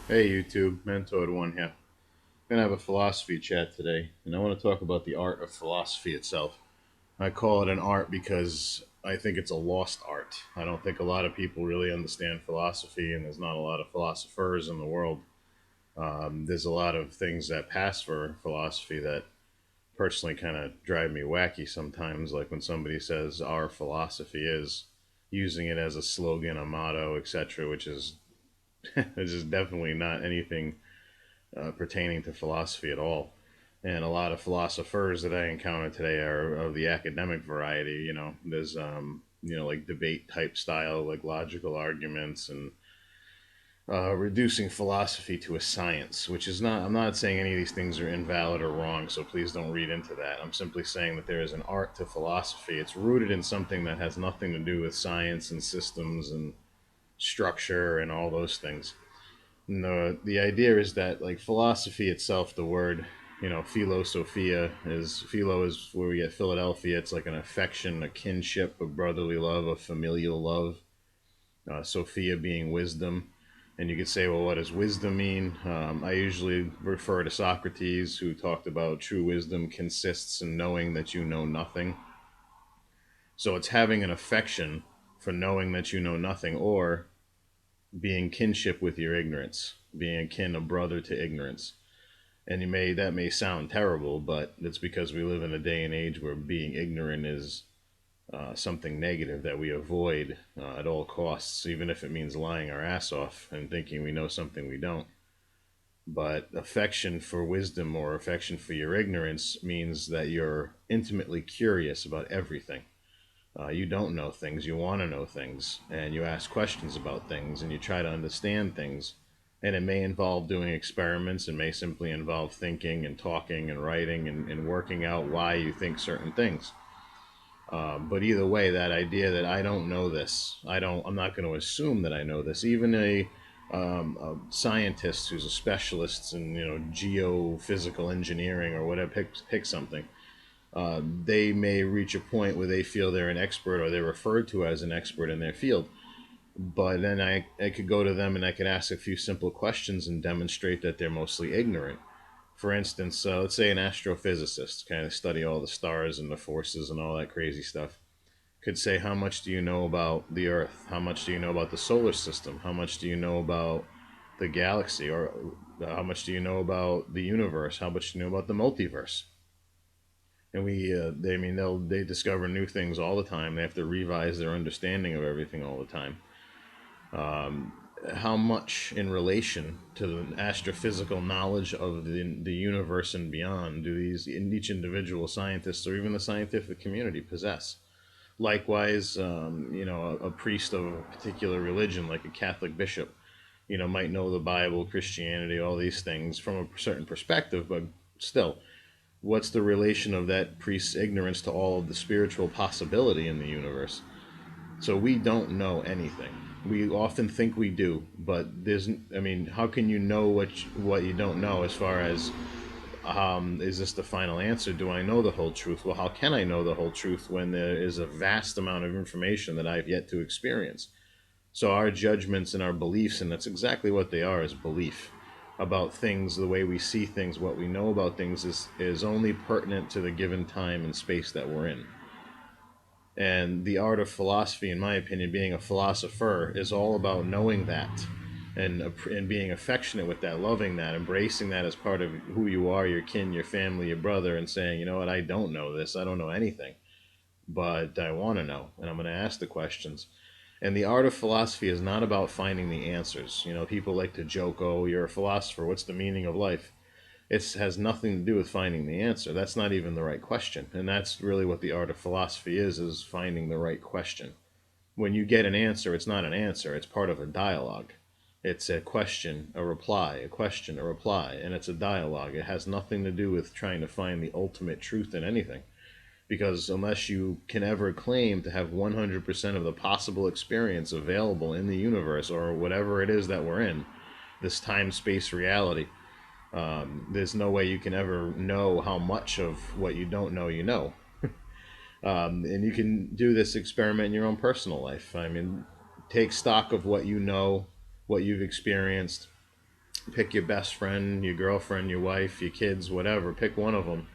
Hey YouTube, Mentored One here. Gonna have a philosophy chat today, and I want to talk about the art of philosophy itself. I call it an art because I think it's a lost art. I don't think a lot of people really understand philosophy, and there's not a lot of philosophers in the world. There's a lot of things that pass for philosophy that personally kind of drive me wacky sometimes, like when somebody says our philosophy is, using it as a slogan, a motto, etc., which is definitely not anything pertaining to philosophy at all. And a lot of philosophers that I encounter today are of the academic variety. There's like debate type style, like logical arguments, and reducing philosophy to a science, which is not. I'm not saying any of these things are invalid or wrong, so please don't read into that. I'm simply saying that there is an art to philosophy. It's rooted in something that has nothing to do with science and systems and structure and all those things. No, the idea is that like philosophy itself, the word, philosophia is philo is where we get Philadelphia. It's like an affection, a kinship, a brotherly love, a familial love. Sophia being wisdom, and you could say, well, what does wisdom mean? I usually refer to Socrates, who talked about true wisdom consists in knowing that you know nothing. So it's having an affection for knowing that you know nothing, or being kinship with your ignorance, being akin a brother to ignorance. And that may sound terrible, but it's because we live in a day and age where being ignorant is something negative that we avoid at all costs, even if it means lying our ass off and thinking we know something we don't. But affection for wisdom or affection for your ignorance means that you're intimately curious about everything. You don't know things, you want to know things, and you ask questions about things, and you try to understand things. And it may involve doing experiments, it may simply involve thinking and talking and writing and working out why you think certain things. But either way, that idea that I don't know this, I'm not going to assume that I know this. Even a scientist who's a specialist in geophysical engineering or whatever, pick something, they may reach a point where they feel they're an expert or they're referred to as an expert in their field. But then I could go to them and I could ask a few simple questions and demonstrate that they're mostly ignorant. For instance, let's say an astrophysicist, kind of study all the stars and the forces and all that crazy stuff, could say, how much do you know about the Earth? How much do you know about the solar system? How much do you know about the galaxy? Or how much do you know about the universe? How much do you know about the multiverse? And they discover new things all the time. They have to revise their understanding of everything all the time. Um, how much in relation to the astrophysical knowledge of the universe and beyond do each individual scientist or even the scientific community possess? Likewise, a priest of a particular religion, like a Catholic bishop, might know the Bible, Christianity, all these things from a certain perspective, but still, what's the relation of that priest's ignorance to all of the spiritual possibility in the universe? So we don't know anything. We often think we do, but how can you know what you don't know? As far as is this the final answer? Do I know the whole truth? Well, how can I know the whole truth when there is a vast amount of information that I've yet to experience? So our judgments and our beliefs, and that's exactly what they are, is belief about things, the way we see things, what we know about things is only pertinent to the given time and space that we're in. And the art of philosophy, in my opinion, being a philosopher, is all about knowing that and being affectionate with that, loving that, embracing that as part of who you are, your kin, your family, your brother, and saying, you know what, I don't know this, I don't know anything, but I want to know, and I'm going to ask the questions. And the art of philosophy is not about finding the answers. People like to joke, oh, you're a philosopher, what's the meaning of life? It has nothing to do with finding the answer. That's not even the right question. And that's really what the art of philosophy is finding the right question. When you get an answer, it's not an answer, it's part of a dialogue. It's a question, a reply, a question, a reply, and it's a dialogue. It has nothing to do with trying to find the ultimate truth in anything. Because unless you can ever claim to have 100% of the possible experience available in the universe or whatever it is that we're in, this time space reality, there's no way you can ever know how much of what you don't know you know. And you can do this experiment in your own personal life. I mean, take stock of what you know, what you've experienced, Pick your best friend, your girlfriend, your wife, your kids, whatever. Pick one of them,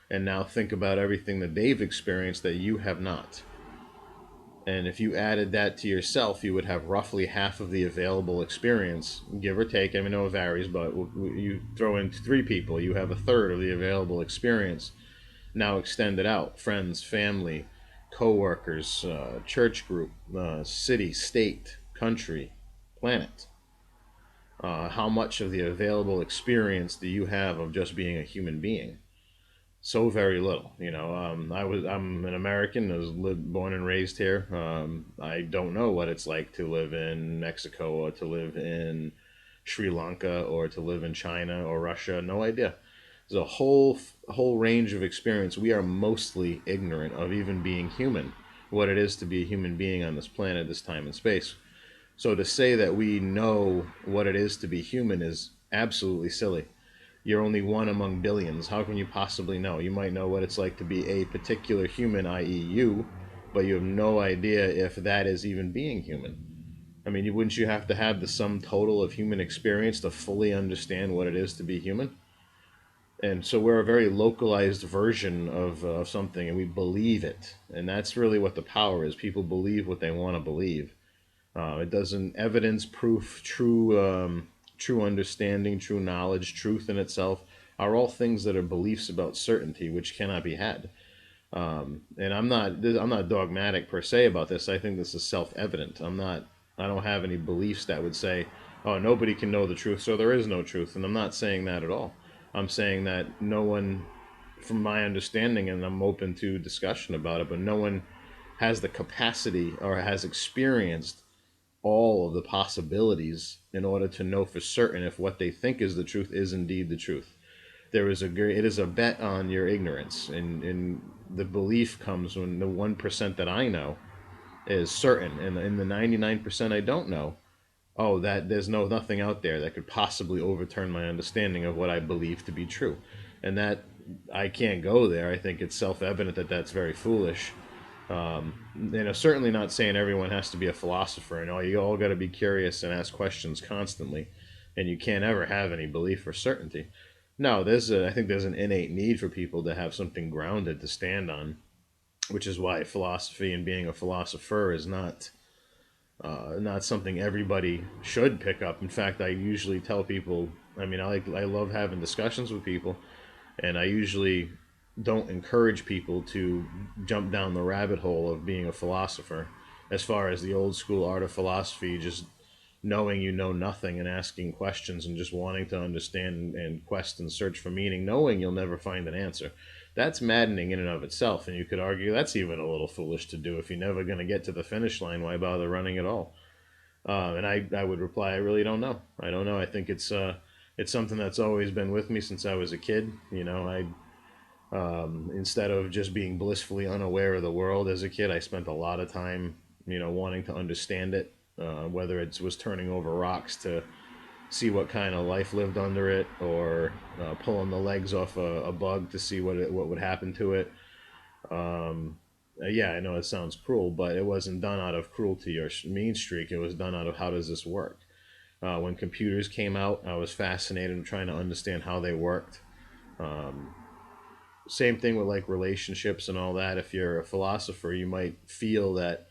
and now think about everything that they've experienced that you have not. And if you added that to yourself, you would have roughly half of the available experience, give or take. I mean, no, it varies, but you throw in three people, you have a third of the available experience. Now extend it out: friends, family, co-workers, church group, city, state, country, planet. How much of the available experience do you have of just being a human being? So very little. I'm an American. I was born and raised here. I don't know what it's like to live in Mexico or to live in Sri Lanka or to live in China or Russia. No idea. There's a whole range of experience. We are mostly ignorant of even being human, what it is to be a human being on this planet, this time and space. So to say that we know what it is to be human is absolutely silly. You're only one among billions. How can you possibly know? You might know what it's like to be a particular human, i.e., you, but you have no idea if that is even being human. I mean, wouldn't you have to have the sum total of human experience to fully understand what it is to be human? And so we're a very localized version of something, and we believe it. And that's really what the power is. People believe what they want to believe. It doesn't evidence, proof, true understanding, true knowledge, truth in itself are all things that are beliefs about certainty, which cannot be had. And I'm not dogmatic per se about this. I think this is self-evident. I don't have any beliefs that would say, oh, nobody can know the truth, so there is no truth. And I'm not saying that at all. I'm saying that no one, from my understanding, and I'm open to discussion about it, but no one has the capacity or has experienced all of the possibilities in order to know for certain if what they think is the truth is indeed the truth. It is a bet on your ignorance, and the belief comes when the 1% that I know is certain, and in the 99% I don't know, oh, that there's nothing out there that could possibly overturn my understanding of what I believe to be true. And that I can't go there. I think it's self-evident that that's very foolish. Certainly not saying everyone has to be a philosopher. You all got to be curious and ask questions constantly, and you can't ever have any belief or certainty. No, I think there's an innate need for people to have something grounded to stand on, which is why philosophy and being a philosopher is not something everybody should pick up. In fact, I usually tell people, I mean, I love having discussions with people, and I usually don't encourage people to jump down the rabbit hole of being a philosopher. As far as the old school art of philosophy, just knowing you know nothing and asking questions and just wanting to understand and quest and search for meaning, knowing you'll never find an answer. That's maddening in and of itself, and you could argue that's even a little foolish to do. If you're never going to get to the finish line, why bother running at all? And I would reply, I really don't know. I don't know. I think it's something that's always been with me since I was a kid. Instead of just being blissfully unaware of the world as a kid, I spent a lot of time, wanting to understand it. Whether it was turning over rocks to see what kind of life lived under it, or pulling the legs off a bug to see what would happen to it. Yeah, I know it sounds cruel, but it wasn't done out of cruelty or mean streak. It was done out of how does this work. When computers came out, I was fascinated in trying to understand how they worked. Um, Same thing with like relationships and all that. If you're a philosopher, you might feel that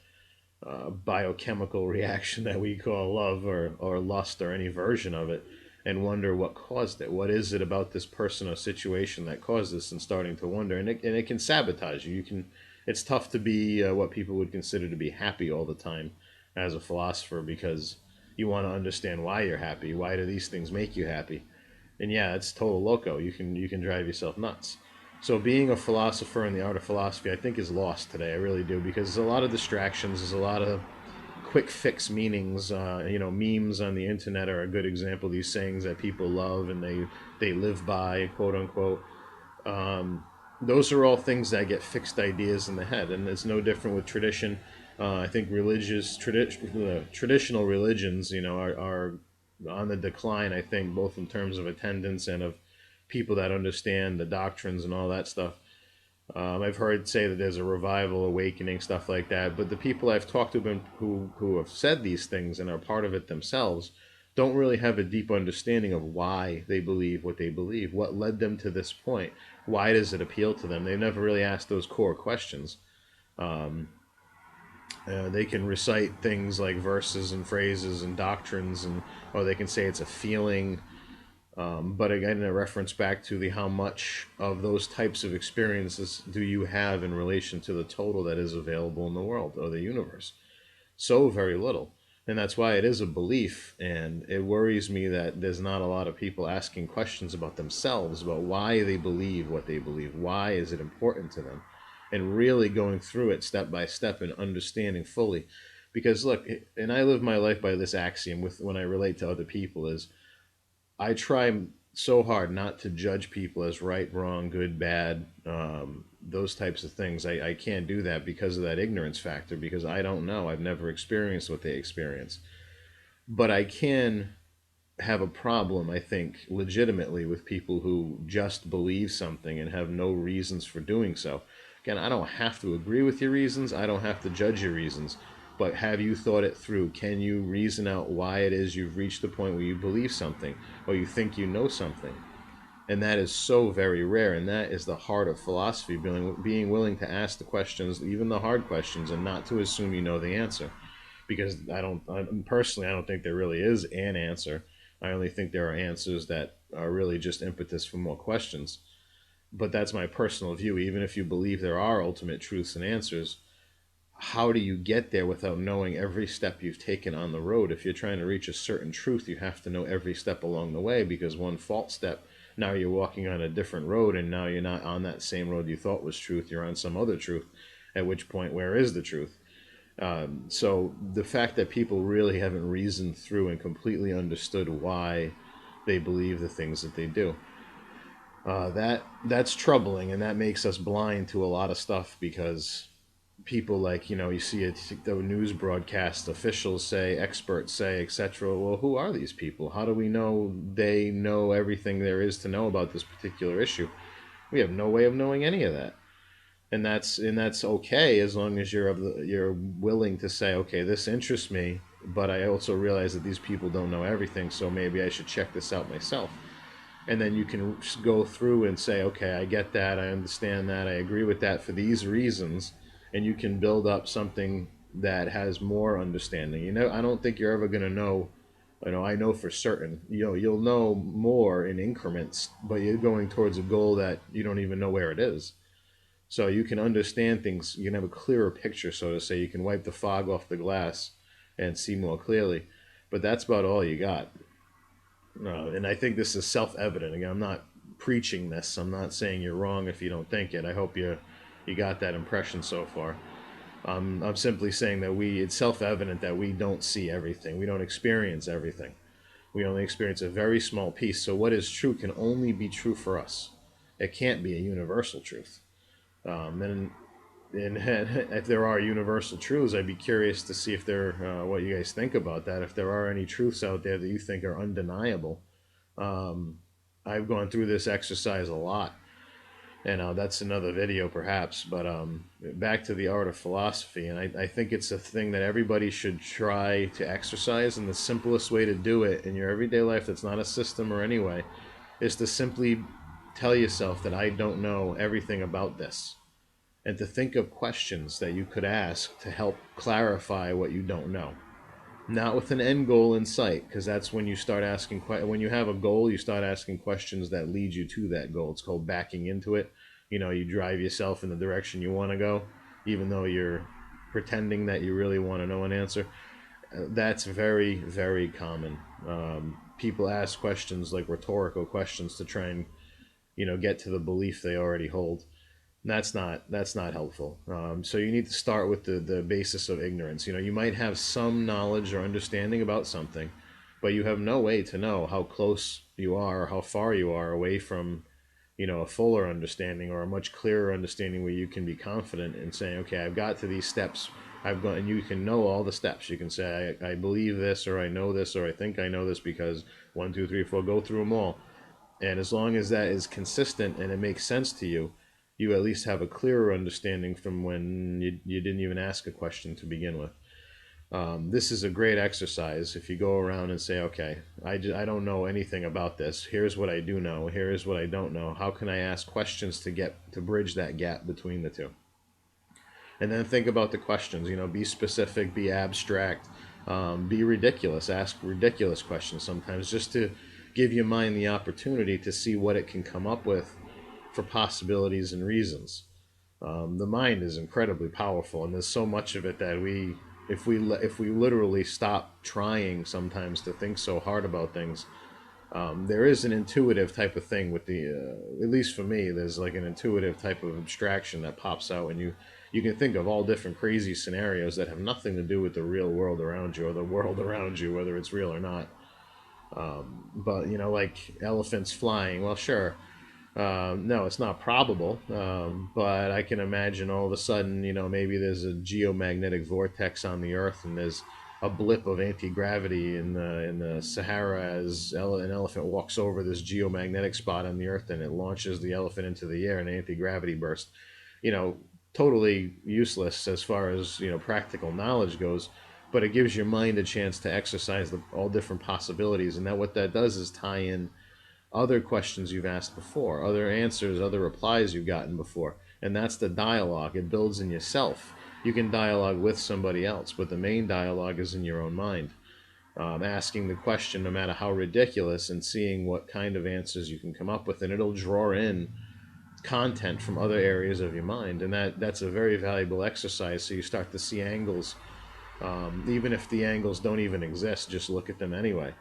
biochemical reaction that we call love or lust or any version of it, and wonder what caused it. What is it about this person or situation that caused this? And starting to wonder, and it can sabotage you. It's tough to be what people would consider to be happy all the time as a philosopher, because you want to understand why you're happy. Why do these things make you happy? And yeah, it's total loco. You can drive yourself nuts. So being a philosopher in the art of philosophy, I think, is lost today. I really do, because there's a lot of distractions. There's a lot of quick fix meanings. Memes on the internet are a good example of these sayings that people love and they live by, quote unquote. Those are all things that get fixed ideas in the head, and it's no different with tradition. I think traditional religions, are on the decline. I think both in terms of attendance and of people that understand the doctrines and all that stuff. I've heard say that there's a revival, awakening, stuff like that. But the people I've talked to who have said these things and are part of it themselves don't really have a deep understanding of why they believe what they believe, what led them to this point, why does it appeal to them. They've never really asked those core questions. Um, they can recite things like verses and phrases and doctrines, and or they can say it's a feeling. But again, a reference back to the how much of those types of experiences do you have in relation to the total that is available in the world or the universe? So very little. And that's why it is a belief. And it worries me that there's not a lot of people asking questions about themselves, about why they believe what they believe. Why is it important to them? And really going through it step by step and understanding fully. Because look, and I live my life by this axiom with when I relate to other people is I try so hard not to judge people as right, wrong, good, bad, those types of things. I can't do that because of that ignorance factor, because I don't know. I've never experienced what they experience. But I can have a problem, I think, legitimately with people who just believe something and have no reasons for doing so. Again, I don't have to agree with your reasons, I don't have to judge your reasons. But have you thought it through? Can you reason out why it is you've reached the point where you believe something or you think you know something? And that is so very rare. And that is the heart of philosophy, being willing to ask the questions, even the hard questions, and not to assume you know the answer. Because personally, I don't think there really is an answer. I only think there are answers that are really just impetus for more questions. But that's my personal view. Even if you believe there are ultimate truths and answers, how do you get there without knowing every step you've taken on the road? If you're trying to reach a certain truth, you have to know every step along the way, because one false step, now you're walking on a different road, and now you're not on that same road you thought was truth. You're on some other truth. At which point, where is the truth? So the fact that people really haven't reasoned through and completely understood why they believe the things that they do, that's troubling, and that makes us blind to a lot of stuff, because people, like, you see it, the news broadcast, officials say, experts say, etc. Well, who are these people? How do we know they know everything there is to know about this particular issue? We have no way of knowing any of that. And that's okay, as long as you're willing to say, okay, this interests me, but I also realize that these people don't know everything, so maybe I should check this out myself. And then you can go through and say, okay, I get that, I understand that, I agree with that for these reasons. And you can build up something that has more understanding. I don't think you're ever going to know. I know for certain, you'll know more in increments, but you're going towards a goal that you don't even know where it is. So you can understand things, you can have a clearer picture, so to say. You can wipe the fog off the glass and see more clearly. But that's about all you got. And I think this is self-evident. Again, I'm not preaching this. I'm not saying you're wrong if you don't think it. I hope you got that impression so far. I'm simply saying that it's self-evident that we don't see everything. We don't experience everything. We only experience a very small piece. So what is true can only be true for us. It can't be a universal truth. And if there are universal truths, I'd be curious to see if what you guys think about that. If there are any truths out there that you think are undeniable. Um, I've gone through this exercise a lot, and that's another video perhaps. But back to the art of philosophy, and I think it's a thing that everybody should try to exercise. And the simplest way to do it in your everyday life, that's not a system or any way, is to simply tell yourself that I don't know everything about this, and to think of questions that you could ask to help clarify what you don't know. Not with an end goal in sight, because that's when you start asking when you have a goal, you start asking questions that lead you to that goal. It's called backing into it. You drive yourself in the direction you want to go, even though you're pretending that you really want to know an answer. That's very, very common. People ask questions like rhetorical questions to try and get to the belief they already hold. That's not helpful. So you need to start with the basis of ignorance. You might have some knowledge or understanding about something, but you have no way to know how close you are or how far you are away from a fuller understanding or a much clearer understanding, where you can be confident in saying, okay, I've got to these steps. I've gone, and you can know all the steps. You can say, I believe this, or I know this, or I think I know this because one, two, three, four, go through them all. And as long as that is consistent and it makes sense to you, you at least have a clearer understanding from when you didn't even ask a question to begin with. This is a great exercise if you go around and say, okay, I don't know anything about this. Here's what I do know. Here's what I don't know. How can I ask questions to get to bridge that gap between the two? And then think about the questions. Be specific, be abstract, be ridiculous. Ask ridiculous questions sometimes, just to give your mind the opportunity to see what it can come up with for possibilities and reasons. The mind is incredibly powerful, and there's so much of it that if we literally stop trying sometimes to think so hard about things, there is an intuitive type of thing with the, at least for me, there's like an intuitive type of abstraction that pops out, and you can think of all different crazy scenarios that have nothing to do with the real world around you or the world around you, whether it's real or not. But like elephants flying. Well, sure, no, it's not probable, but I can imagine all of a sudden, maybe there's a geomagnetic vortex on the Earth, and there's a blip of anti-gravity in the Sahara as an elephant walks over this geomagnetic spot on the Earth, and it launches the elephant into the air, and anti-gravity burst. You know, totally useless as far as practical knowledge goes, but it gives your mind a chance to exercise all different possibilities, and that what that does is tie in other questions you've asked before, other answers, other replies you've gotten before. And that's the dialogue. It builds in yourself. You can dialogue with somebody else, but the main dialogue is in your own mind. Asking the question, no matter how ridiculous, and seeing what kind of answers you can come up with, and it'll draw in content from other areas of your mind, and that's a very valuable exercise. So you start to see angles, even if the angles don't even exist. Just look at them anyway,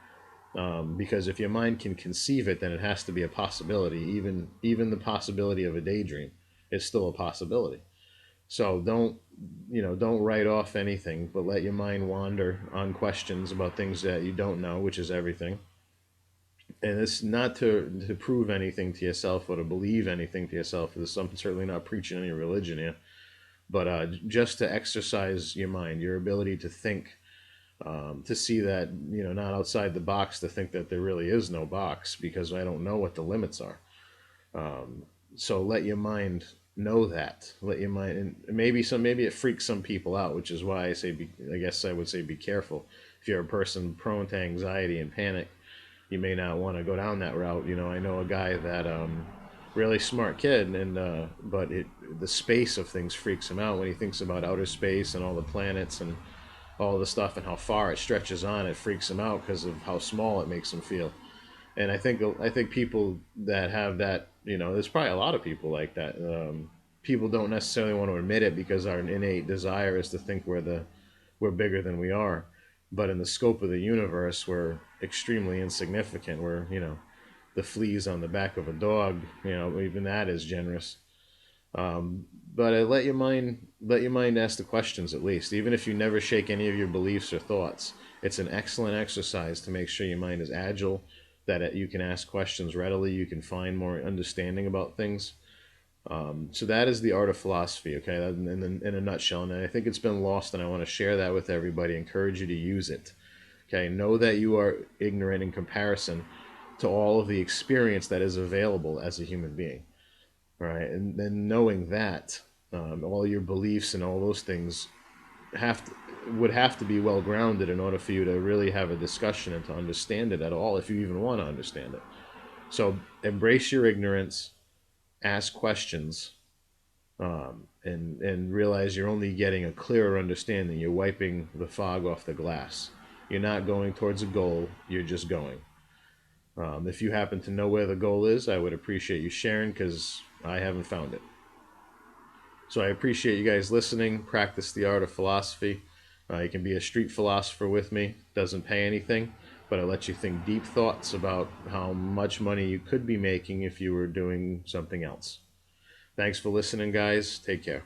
because if your mind can conceive it, then it has to be a possibility. Even the possibility of a daydream is still a possibility. So don't write off anything, but let your mind wander on questions about things that you don't know, which is everything. And it's not to prove anything to yourself or to believe anything to yourself. There's some certainly not preaching any religion here, but just to exercise your mind, your ability to think, to see that not outside the box, to think that there really is no box because I don't know what the limits are. So let your mind know that. Let your mind, and maybe it freaks some people out, which is why I guess I would say be careful. If you're a person prone to anxiety and panic, you may not want to go down that route. I know a guy that really smart kid, and but the space of things freaks him out when he thinks about outer space and all the planets and all the stuff and how far it stretches on. It freaks him out because of how small it makes him feel. And I think people that have that, there's probably a lot of people like that. People don't necessarily want to admit it because our innate desire is to think we're bigger than we are, but in the scope of the universe, we're extremely insignificant. We're the fleas on the back of a dog. Even that is generous. But let your mind ask the questions at least, even if you never shake any of your beliefs or thoughts. It's an excellent exercise to make sure your mind is agile, that you can ask questions readily, you can find more understanding about things. So that is the art of philosophy, okay, in a nutshell. And I think it's been lost, and I want to share that with everybody. Encourage you to use it. Okay, know that you are ignorant in comparison to all of the experience that is available as a human being. Right, and then knowing that, all your beliefs and all those things have to, would have to be well grounded in order for you to really have a discussion and to understand it at all, if you even want to understand it. So embrace your ignorance, ask questions, and realize you're only getting a clearer understanding. You're wiping the fog off the glass. You're not going towards a goal. You're just going. If you happen to know where the goal is, I would appreciate you sharing, because I haven't found it. So I appreciate you guys listening. Practice the art of philosophy. You can be a street philosopher with me. Doesn't pay anything, but it lets you think deep thoughts about how much money you could be making if you were doing something else. Thanks for listening, guys. Take care.